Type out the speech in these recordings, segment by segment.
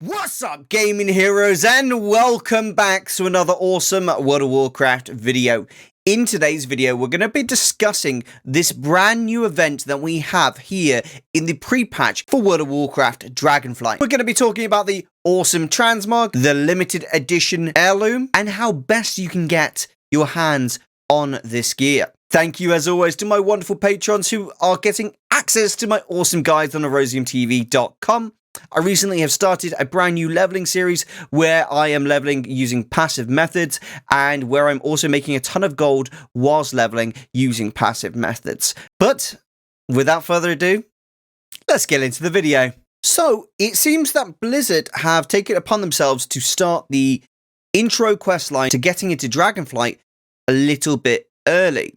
What's up, gaming heroes, and welcome back to another awesome World of Warcraft video. In today's video, we're going to be discussing this brand new event that we have here in the pre-patch for World of Warcraft Dragonflight. We're going to be talking about the awesome transmog, the limited edition heirloom, and how best you can get your hands on this gear. Thank you, as always, to my wonderful patrons who are getting access to my awesome guides on erosiumtv.com. I recently have started a brand new leveling series where I am leveling using passive methods and where I'm also making a ton of gold whilst leveling using passive methods. But without further ado, let's get into the video. So it seems that Blizzard have taken it upon themselves to start the intro questline to getting into Dragonflight a little bit early.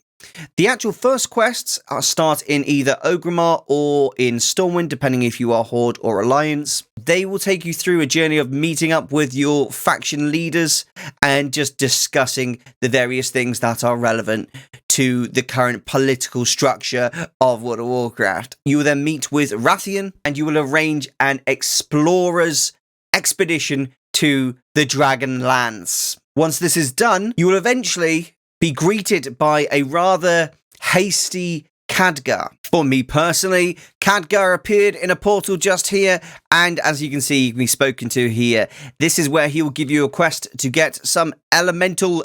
The actual first quests start in either Orgrimmar or in Stormwind, depending if you are Horde or Alliance. They will take you through a journey of meeting up with your faction leaders and just discussing the various things that are relevant to the current political structure of World of Warcraft. You will then meet with Rathian and you will arrange an explorer's expedition to the Dragonlands. Once this is done, you will eventually be greeted by a rather hasty Khadgar. For me personally, Khadgar appeared in a portal just here, and as you can see, we've spoken to here, this is where he will give you a quest to get some elemental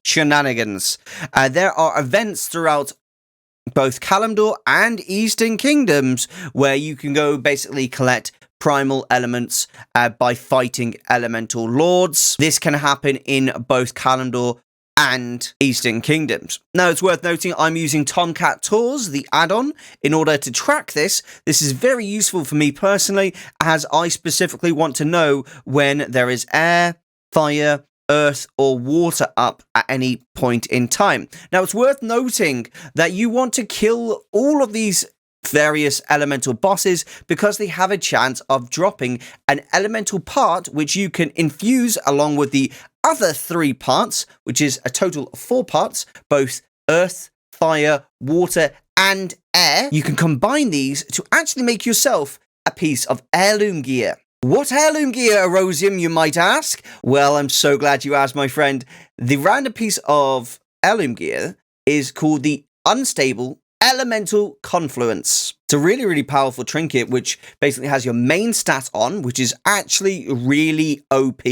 shenanigans. There are events throughout both Kalimdor and Eastern Kingdoms where you can go basically collect primal elements by fighting elemental lords. This can happen in both Kalimdor and Eastern Kingdoms. Now, it's worth noting I'm using Tomcat Tours, the add-on, in order to track this. This is very useful for me personally, as I specifically want to know when there is air, fire, earth or water up at any point in time. Now, it's worth noting that you want to kill all of these various elemental bosses because they have a chance of dropping an elemental part which you can infuse along with the other 3 parts, which is a total of 4 parts, both earth, fire, water and air. You can combine these to actually make yourself a piece of heirloom gear. What heirloom gear, Erosium, you might ask? Well, I'm so glad you asked, my friend. The random piece of heirloom gear is called the Unstable Elemental Confluence. It's a really powerful trinket which basically has your main stat on, which is actually really OP.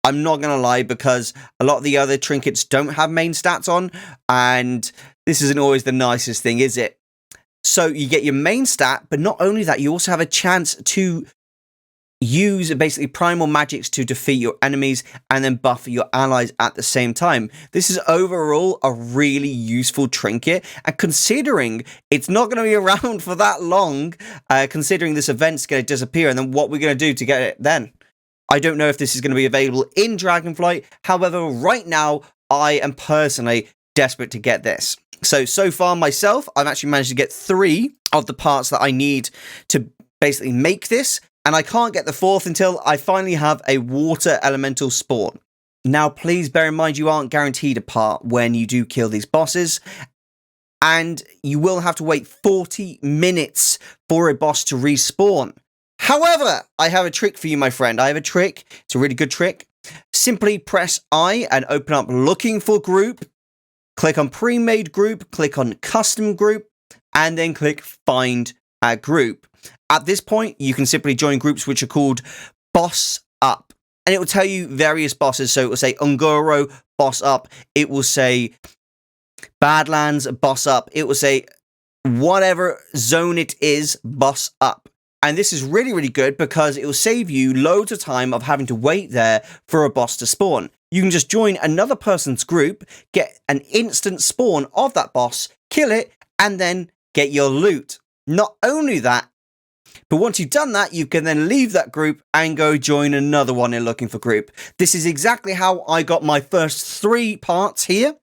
I'm not going to lie, because a lot of the other trinkets don't have main stats on, and this isn't always the nicest thing, is it? So you get your main stat, but not only that, you also have a chance to use basically primal magics to defeat your enemies and then buff your allies at the same time. This is overall a really useful trinket, and considering it's not going to be around for that long, considering this event's going to disappear, and then what we're going to do to get it then. I don't know if this is going to be available in Dragonflight. However, right now, I am personally desperate to get this. So far myself, I've actually managed to get 3 of the parts that I need to basically make this, and I can't get the 4th until I finally have a water elemental spawn. Now, please bear in mind you aren't guaranteed a part when you do kill these bosses, and you will have to wait 40 minutes for a boss to respawn. However, I have a trick for you, my friend. I have a trick. It's a really good trick. Simply press I and open up Looking for Group. Click on Pre-Made Group. Click on Custom Group. And then click Find a Group. At this point, you can simply join groups which are called Boss Up. And it will tell you various bosses. So it will say Ungoro, Boss Up. It will say Badlands, Boss Up. It will say whatever zone it is, Boss Up. And this is really good because it will save you loads of time of having to wait there for a boss to spawn. You can just join another person's group, get an instant spawn of that boss, kill it, and then get your loot. Not only that, but once you've done that, you can then leave that group and go join another one in Looking for Group. This is exactly how I got my first 3 parts here.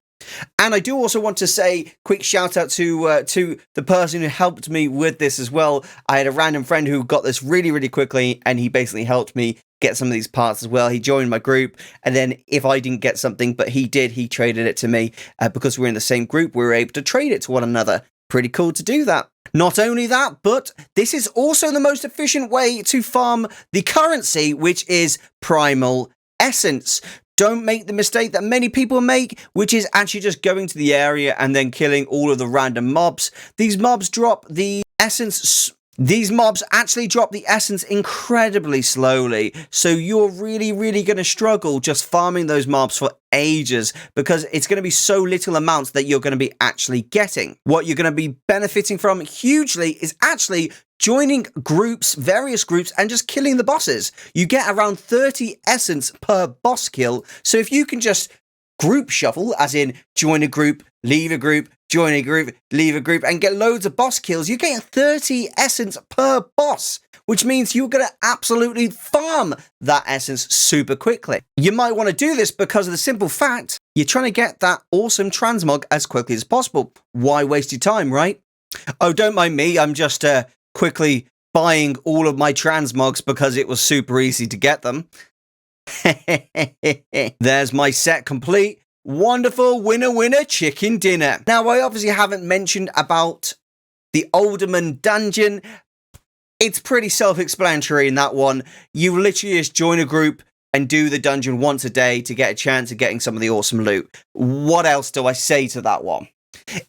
And I do also want to say quick shout out to the person who helped me with this as well. I had a random friend who got this really quickly, and he basically helped me get some of these parts as well. He joined my group, and then if I didn't get something, but he did, he traded it to me because we're in the same group. We were able to trade it to one another. pretty cool to do that. Not only that, but this is also the most efficient way to farm the currency, which is Primal Essence. Don't make the mistake that many people make, which is actually just going to the area and then killing all of the random mobs. These mobs drop the essence. These mobs actually drop the essence incredibly slowly, so you're really going to struggle just farming those mobs for ages because it's going to be so little amounts that you're going to be actually getting. What you're going to be benefiting from hugely is actually joining groups, various groups, and just killing the bosses. You get around 30 essence per boss kill, so if you can just group shuffle, as in join a group, leave a group, join a group, leave a group, and get loads of boss kills, you're getting 30 essence per boss, which means you're going to absolutely farm that essence super quickly. You might want to do this because of the simple fact you're trying to get that awesome transmog as quickly as possible. Why waste your time, right? Oh, don't mind me, I'm just quickly buying all of my transmogs because it was super easy to get them. There's my set complete. Wonderful, winner chicken dinner. Now, I obviously haven't mentioned about the Alderman dungeon. It's pretty self-explanatory in that one. You literally just join a group and do the dungeon once a day to get a chance of getting some of the awesome loot. What else do I say to that one?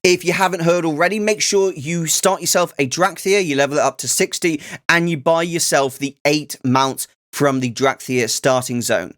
If you haven't heard already, make sure you start yourself a Dracthea, you level it up to 60, and you buy yourself the 8 mounts from the Dracthea starting zone.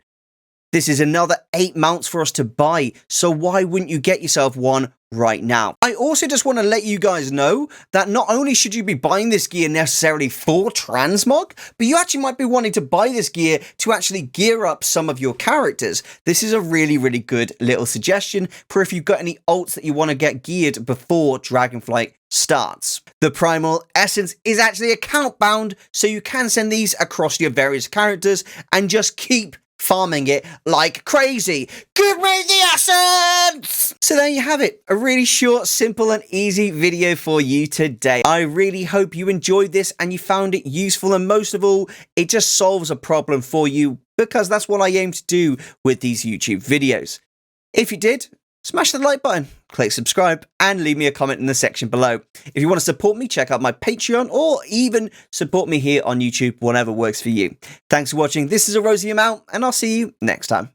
This is another 8 mounts for us to buy, so why wouldn't you get yourself one right now? I also just want to let you guys know that not only should you be buying this gear necessarily for transmog, but you actually might be wanting to buy this gear to actually gear up some of your characters. This is a really good little suggestion for if you've got any ults that you want to get geared before Dragonflight starts. The Primal Essence is actually account bound, so you can send these across your various characters and just keep farming it like crazy. Give me the essence! So there you have it. A really short, simple and easy video for you today. I really hope you enjoyed this and you found it useful, and most of all, it just solves a problem for you because that's what I aim to do with these YouTube videos. If you did, smash the like button, click subscribe, and leave me a comment in the section below. If you want to support me, check out my Patreon, or even support me here on YouTube, whatever works for you. Thanks for watching. This is Erosium out, and I'll see you next time.